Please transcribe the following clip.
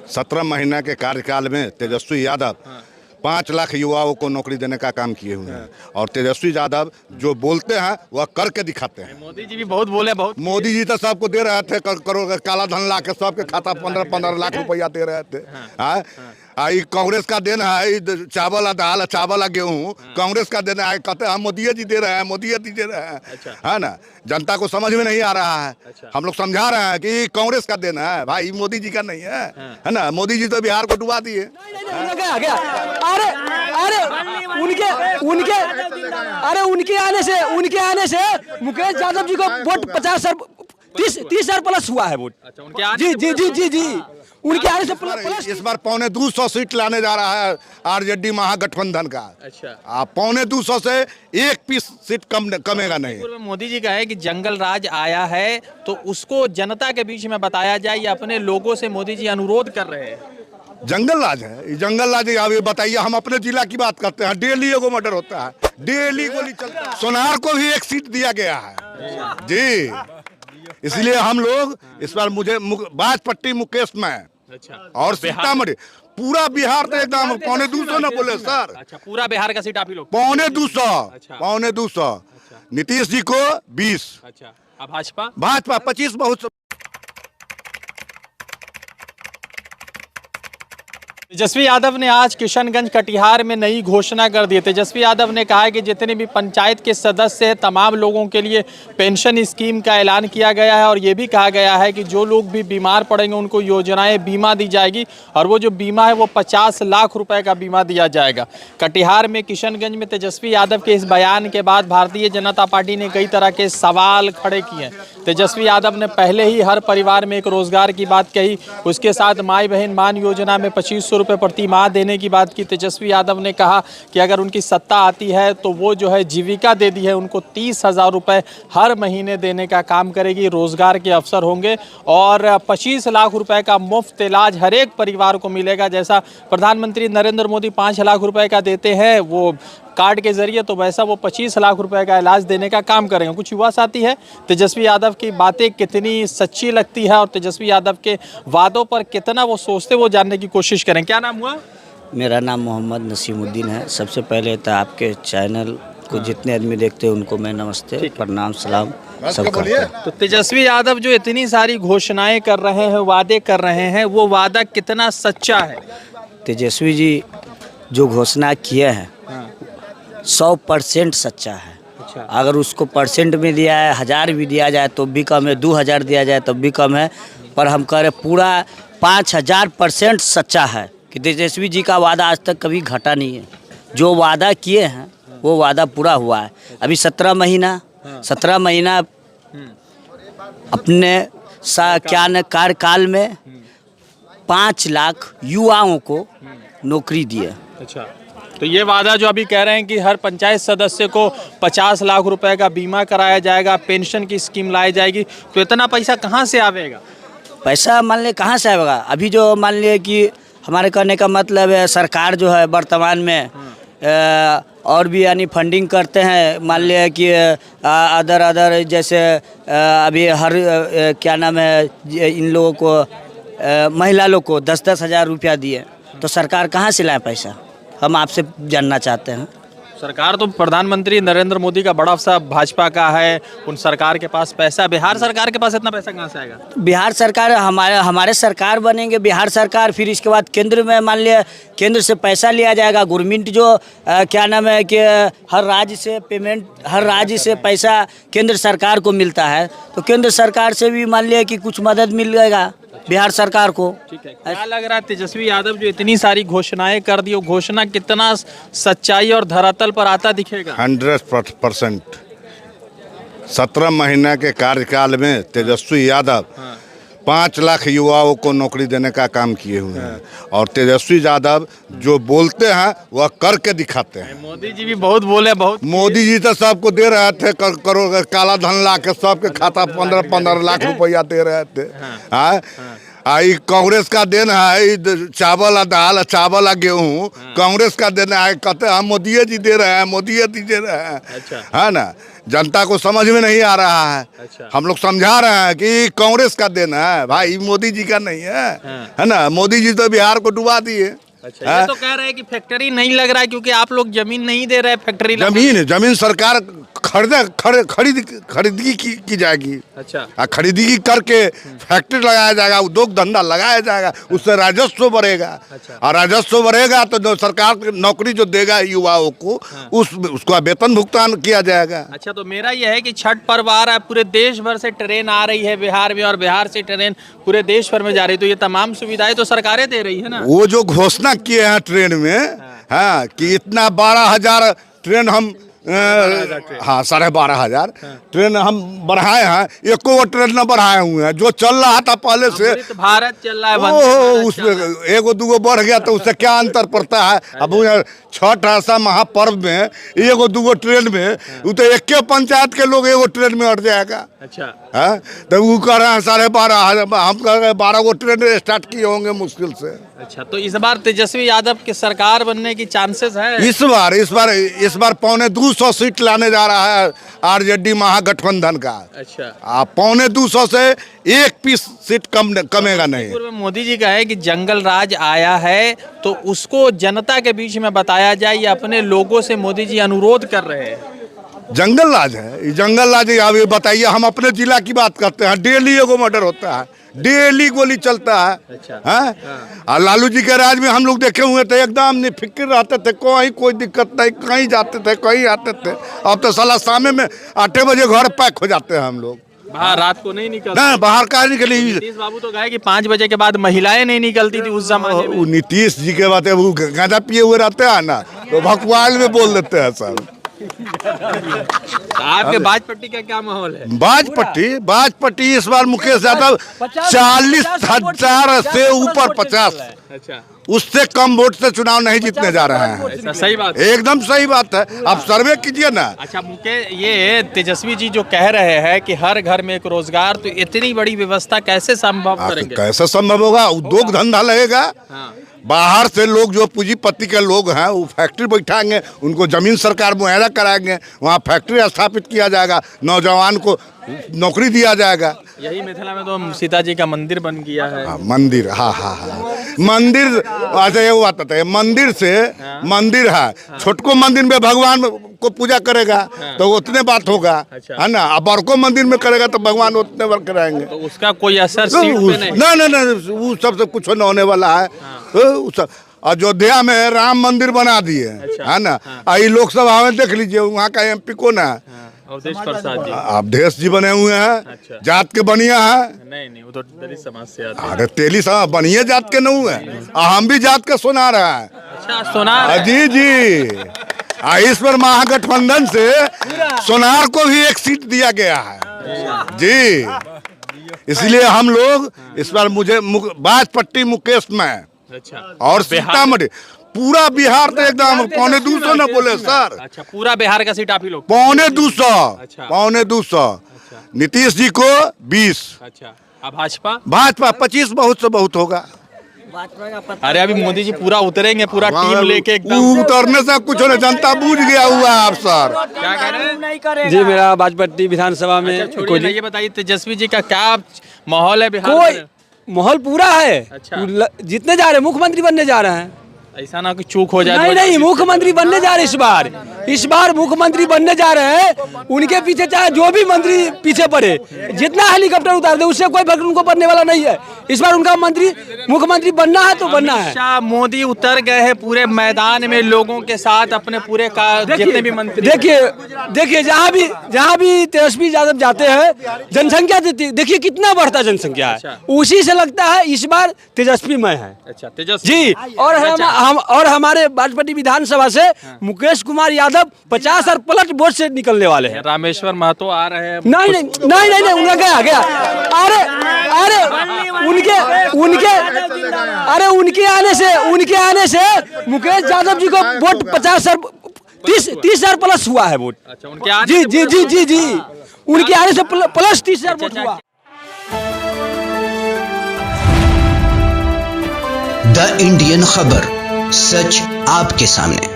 17 महीना के कार्यकाल में तेजस्वी यादव 5 लाख युवाओं को नौकरी देने का काम किए हुए हैं। और तेजस्वी यादव जो बोलते हैं वह करके दिखाते हैं। मोदी जी भी बहुत बोले, बहुत मोदी जी तो सबको दे रहे थे, करोड़ काला धन ला के सबके खाता 15-15 लाख रुपया दे रहे थे। हाँ, ये कांग्रेस का देन है, ये चावल दाल, चावल गेहूँ कांग्रेस का देन है। कहते हैं मोदी जी दे रहे हैं, मोदी जी दे रहे हैं। है ना, जनता को समझ में नहीं आ रहा है। हम लोग समझा रहे हैं कि कांग्रेस का देन है भाई, मोदी जी का नहीं है ना। मोदी जी तो बिहार को डुबा दिए। अरे अरे उनके आने से मुकेश यादव जी को वोट 30,000 प्लस हुआ है वोट। अच्छा, उनके आने जी जी जी जी जी उनके आने से प्लस। इस बार 250 सीट लाने जा रहा है आरजेडी महागठबंधन का। अच्छा, 250 से 1 पीस सीट कमेगा नहीं। पूर्व में मोदी जी का है कि जंगल राज आया है तो उसको जनता के बीच में बताया जाए, या अपने लोगों से मोदी जी अनुरोध कर रहे हैं। जंगल राज है, ये जंगल राज है। अभी बताइए, हम अपने जिला की बात करते हैं, डेली एगो मर्डर होता है, डेली गोली चलता है। सोनार को भी 1 सीट दिया गया है जी। इसलिए हम लोग इस बार मुझे बाजपट्टी मुकेश में और सीतामढ़ी पूरा बिहार तो एकदम 250 ना बोले सर। अच्छा, पूरा बिहार का सीट आप ही लोग। 250 नीतीश जी को 20। अच्छा, अब भाजपा 25 बहुत। तेजस्वी यादव ने आज किशनगंज कटिहार में नई घोषणा कर दी। तेजस्वी यादव ने कहा है कि जितने भी पंचायत के सदस्य हैं तमाम लोगों के लिए पेंशन स्कीम का ऐलान किया गया है, और ये भी कहा गया है कि जो लोग भी बीमार पड़ेंगे उनको योजनाएं बीमा दी जाएगी, और वो जो बीमा है वो 50 लाख रुपए का बीमा दिया जाएगा। कटिहार में किशनगंज में तेजस्वी यादव के इस बयान के बाद भारतीय जनता पार्टी ने कई तरह के सवाल खड़े किए हैं। तेजस्वी यादव ने पहले ही हर परिवार में एक रोजगार की बात कही, उसके साथ माई बहन मान योजना में 2500 रुपये प्रति माह देने की बात की। तेजस्वी यादव ने कहा कि अगर उनकी सत्ता आती है तो वो जो है जीविका दे दी है उनको 30,000 रुपये हर महीने देने का काम करेगी, रोजगार के अवसर होंगे, और 25 लाख रुपए का मुफ्त इलाज हर एक परिवार को मिलेगा। जैसा प्रधानमंत्री नरेंद्र मोदी 5 लाख रुपए का देते हैं वो कार्ड के जरिए, तो वैसा वो 25 लाख रुपए का इलाज देने का काम करेंगे। कुछ युवा साथी है, तेजस्वी यादव की बातें कितनी सच्ची लगती है और तेजस्वी यादव के वादों पर कितना वो सोचते, वो जानने की कोशिश करें। क्या नाम हुआ? मेरा नाम मोहम्मद नसीमुद्दीन है। सबसे पहले तो आपके चैनल को जितने आदमी देखते हैं उनको मैं नमस्ते, प्रणाम, सलाम सब करता हूं। तो तेजस्वी यादव जो इतनी सारी घोषणाएं कर रहे हैं, वादे कर रहे हैं, वो वादा कितना सच्चा है? तेजस्वी जी जो घोषणा किए हैं 100% सच्चा है। अच्छा। अगर उसको परसेंट में दिया है 1000 भी दिया जाए तो भी कम है, 2000 दिया जाए तब भी कम है, पर हम कह रहे पूरा 5000% सच्चा है कि तेजस्वी जी का वादा आज तक कभी घटा नहीं है। जो वादा किए हैं वो वादा पूरा हुआ है। अभी 17 महीना अपने कार्यकाल में 5 लाख युवाओं को नौकरी दिए। अच्छा, तो ये वादा जो अभी कह रहे हैं कि हर पंचायत सदस्य को 50 लाख रुपए का बीमा कराया जाएगा, पेंशन की स्कीम लाई जाएगी, तो इतना पैसा कहाँ से आवेगा? पैसा मान लिया कहाँ से आएगा? अभी जो मान लिया कि हमारे कहने का मतलब है सरकार जो है वर्तमान में और भी यानी फंडिंग करते हैं। मान लिया कि अदर जैसे अभी हर क्या नाम है इन लोगों को महिला लोग को 10-10 हज़ार रुपया दिए, तो सरकार कहाँ से लाए पैसा? हम आपसे जानना चाहते हैं। सरकार तो प्रधानमंत्री नरेंद्र मोदी का बड़ा सा भाजपा का है, उन सरकार के पास पैसा, बिहार सरकार के पास इतना पैसा कहाँ से आएगा? बिहार सरकार हमारे सरकार बनेंगे, बिहार सरकार, फिर इसके बाद केंद्र में मान लिया केंद्र से पैसा लिया जाएगा। गवर्नमेंट जो क्या नाम है कि हर राज्य से पैसा केंद्र सरकार को मिलता है, तो केंद्र सरकार से भी मान लिया कि कुछ मदद मिलेगा बिहार सरकार को। ठीक है, क्या लग रहा है तेजस्वी यादव जो इतनी सारी घोषणाएं कर दी, वो घोषणा कितना सच्चाई और धरातल पर आता दिखेगा? 100%। 17 महीना के कार्यकाल में तेजस्वी यादव 5 लाख युवाओं को नौकरी देने का काम किए हुए हैं। और तेजस्वी यादव जो बोलते हैं वह करके दिखाते हैं। मोदी जी भी बहुत बोले, बहुत। मोदी जी तो सबको दे रहे थे, करोड़ काला धन ला के सबके खाता 15-15 लाख रुपया दे रहे थे। हाँ, आई कांग्रेस का देन है, ई चावल दाल, चावल गेहूँ कांग्रेस का देन है। कहते हम मोदी जी दे रहे हैं, मोदी जी दे रहे हैं। अच्छा। है ना, जनता को समझ में नहीं आ रहा है। अच्छा। हम लोग समझा रहे हैं कि कांग्रेस का देन है भाई, मोदी जी का नहीं है। है ना, मोदी जी तो बिहार को डुबा दिए। अच्छा, ये तो कह रहे हैं कि फैक्ट्री नहीं लग रहा है क्योंकि आप लोग जमीन नहीं दे रहे फैक्ट्री जमीन सरकार खरीदी की जाएगी। अच्छा। खरीदी करके फैक्ट्री लगाया जाएगा, उद्योग धंधा लगाया जाएगा, उससे राजस्व बढ़ेगा। अच्छा। और राजस्व बढ़ेगा तो जो सरकार नौकरी जो देगा युवाओं को, उसका वेतन भुगतान किया जाएगा। अच्छा, तो मेरा यह है कि छठ पर्व आ रहा है, पूरे देश भर से ट्रेन आ रही है बिहार में और बिहार से ट्रेन पूरे देश भर में जा रही है, तो ये तमाम सुविधाएं तो सरकारें दे रही है ना। वो जो घोषणा किए हैं ट्रेन में, हाँ कि इतना 12,000 ट्रेन हम हाँ 12,500 ट्रेन हम बढ़ाए हैं। एको वो ट्रेन न बढ़ाए हुए हैं, जो चल रहा था पहले से। भारत चल रहा है, उसमें एगो दूगो बढ़ गया तो उससे क्या अंतर पड़ता है। अब छठ ऐसा महापर्व में एगो दूगो ट्रेन में वो तो एक पंचायत के लोग एगो ट्रेन में अट जाएगा। अच्छा। है तो वो कह रहे हैं 12,500, हम कह रहे हैं 12 गो ट्रेन स्टार्ट किए होंगे मुश्किल से। अच्छा, तो इस बार तेजस्वी यादव की सरकार बनने की चांसेस है? इस बार 250 सीट लाने जा रहा है आरजेडी महागठबंधन का। अच्छा। 250 से 1 पीस सीट कमेगा नहीं। पूर्व में मोदी जी का है कि जंगल राज आया है तो उसको जनता के बीच में बताया जाए, या अपने लोगों से मोदी जी अनुरोध कर रहे हैं। जंगल राज है, जंगल राज। अभी बताइए, हम अपने जिला की बात करते हैं, डेली एगो मर्डर होता है, डेली गोली चलता है। अच्छा। और लालू जी के राज में हम लोग देखे हुए थे, एकदम निफिक्र रहते थे, कोई दिक्कत नहीं, कहीं जाते थे कहीं आते थे। अब तो साला शाम में 8 बजे घर पैक हो जाते हैं हम लोग। बाहर रात को नहीं निकलते? ना, बाहर कहाँ निकली। नीतीश बाबू तो कहे कि 5 बजे के बाद महिलाएं नहीं निकलती थी उस जमाने में। नीतीश जी के बात है, वो गांजा पिए हुए रहते हैं ना, तो भकवाल में बोल देते हैं सब। आपके बाजपट्टी का क्या माहौल है? बाजपट्टी इस बार मुकेश यादव 40,000 से ऊपर 50। अच्छा। उससे कम वोट से चुनाव नहीं जीतने जा रहे हैं। सही बात, एकदम सही बात है। आप सर्वे कीजिए ना। अच्छा, मुकेश, ये तेजस्वी जी जो कह रहे हैं कि हर घर में एक रोजगार, तो इतनी बड़ी व्यवस्था कैसे संभव करेंगे? कैसे संभव होगा? उद्योग धंधा लगेगा। हाँ। बाहर से लोग जो पूंजीपति के लोग हैं वो फैक्ट्री बैठाएंगे, उनको जमीन सरकार मुहैया कराएंगे, वहाँ फैक्ट्री स्थापित किया जाएगा, नौजवान को नौकरी दिया जाएगा। यही मिथिला में तो सीता जी का मंदिर बन गया है। मंदिर, हाँ मंदिर। अच्छा, ये बात बताइए, मंदिर से मंदिर है, छोटको मंदिर में भगवान को पूजा करेगा तो उतने बात होगा। अच्छा। है ना, अब बड़को मंदिर में करेगा तो भगवान उतने वर्क कराएंगे। तो उसका कोई असर सीट पे नहीं? ना, वो सबसे कुछ न होने वाला है। अयोध्या में राम मंदिर बना दिए। अच्छा। है ना, ये लोकसभा में देख लीजिए, वहाँ का MP कौन है? अवधेश प्रसाद जी। अवधेश जी बने हुए हैं। अच्छा। जात के बनिया है? नहीं, वो तो दलित समाज से आते हैं। अरे तेली समाज बनिए जात के नहीं है, हम भी जात का सुना रहा है। अच्छा, सोनार। जी। इस पर महागठबंधन से सोनार को भी 1 सीट दिया गया है जी। इसलिए हम लोग इस बार मुझे बाजपट्टी मुकेश में। अच्छा। और सीतामढ़ी पूरा बिहार तो एकदम 250 न बोले सर। अच्छा, पूरा बिहार का सीट आप ही लोग? 250। अच्छा। 250। नीतीश जी को 20। अच्छा। अब भाजपा? भाजपा 25 बहुत से बहुत होगा। अरे अभी मोदी जी पूरा उतरेंगे, पूरा टीम लेके एकदम। उतरने से कुछ नहीं, जनता बूझ गया हुआ है। आप सर क्या कह रहे हैं? जी, मेरा बाजपट्टी विधानसभा में ये बताइए, तेजस्वी जी का क्या माहौल है बिहार में? माहौल पूरा है। अच्छा। जितने जा रहे हैं मुख्यमंत्री बनने जा रहे हैं। ऐसा ना कि चूक हो जाए? नहीं, मुख्यमंत्री बनने जा रहे हैं इस बार मुख्यमंत्री बनने जा रहे हैं। उनके पीछे चाहे जो भी मंत्री पीछे पड़े, जितना हेलीकॉप्टर उतार दे, उससे कोई फर्क उनको पड़ने वाला नहीं है। इस बार उनका मुख्यमंत्री बनना है तो बनना है। मोदी उतर गए हैं पूरे मैदान में लोगों के साथ, अपने पूरे जितने भी मंत्री। देखिए जहाँ भी तेजस्वी यादव जाते हैं, जनसंख्या देखिए कितना बढ़ता जनसंख्या है। अच्छा। उसी से लगता है इस बार तेजस्वी मय है। अच्छा, तेजस्वी जी। और हमारे बाजपट्टी विधानसभा से मुकेश कुमार यादव 50 और प्लस वोट से निकलने वाले हैं। रामेश्वर महतो आ रहे हैं? नहीं, उनका गया। अरे उनके आने से मुकेश यादव जी को वोट 50 और 30,000 प्लस हुआ है वोट। अच्छा, उनके आने जी, उनके आने से प्लस 30,000 वोट हुआ। द इंडियन खबर, सच आपके सामने।